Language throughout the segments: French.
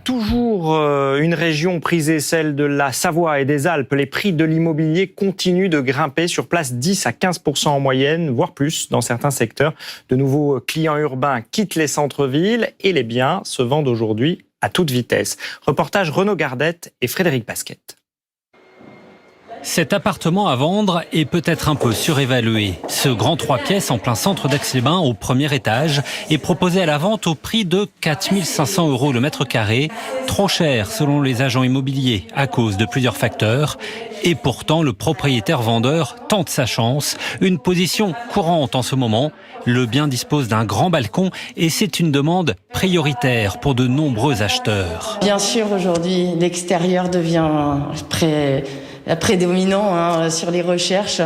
Toujours une région prisée, celle de la Savoie et des Alpes. Les prix de l'immobilier continuent de grimper sur place 10 à 15% en moyenne, voire plus dans certains secteurs. De nouveaux clients urbains quittent les centres-villes et les biens se vendent aujourd'hui à toute vitesse. Reportage Renaud Gardette et Frédéric Basquette. Cet appartement à vendre est peut-être un peu surévalué. Ce grand 3 pièces en plein centre d'Aix-les-Bains, au premier étage, est proposé à la vente au prix de 4 500 € le mètre carré. Trop cher selon les agents immobiliers à cause de plusieurs facteurs. Et pourtant, le propriétaire-vendeur tente sa chance. Une position courante en ce moment. Le bien dispose d'un grand balcon et c'est une demande prioritaire pour de nombreux acheteurs. Bien sûr, aujourd'hui, l'extérieur devient prédominant sur les recherches.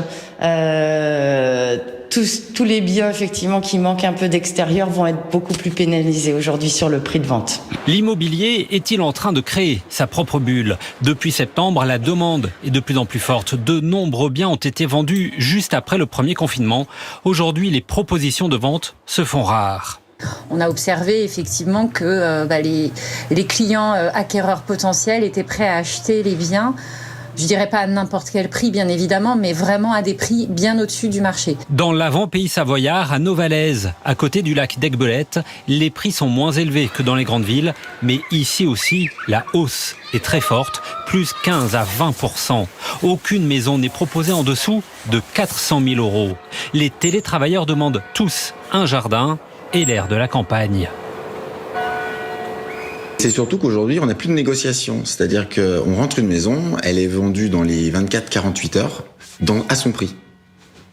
Tous les biens effectivement qui manquent un peu d'extérieur vont être beaucoup plus pénalisés aujourd'hui sur le prix de vente. L'immobilier est-il en train de créer sa propre bulle ? Depuis septembre, la demande est de plus en plus forte. De nombreux biens ont été vendus juste après le premier confinement. Aujourd'hui, les propositions de vente se font rares. On a observé effectivement que les clients acquéreurs potentiels étaient prêts à acheter les biens. Je dirais pas à n'importe quel prix, bien évidemment, mais vraiment à des prix bien au-dessus du marché. Dans l'avant-pays savoyard, à Novalaise, à côté du lac d'Aiguebelette, les prix sont moins élevés que dans les grandes villes. Mais ici aussi, la hausse est très forte, plus 15 à 20%. Aucune maison n'est proposée en dessous de 400 000 €. Les télétravailleurs demandent tous un jardin et l'air de la campagne. C'est surtout qu'aujourd'hui, on n'a plus de négociation. C'est-à-dire qu'on rentre une maison, elle est vendue dans les 24-48 heures à son prix.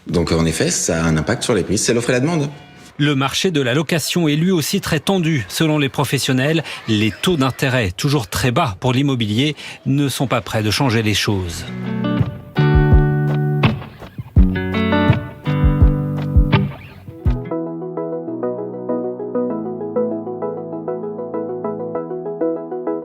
Donc en effet, ça a un impact sur les prix. C'est l'offre et la demande. Le marché de la location est lui aussi très tendu. Selon les professionnels, les taux d'intérêt, toujours très bas pour l'immobilier, ne sont pas prêts de changer les choses.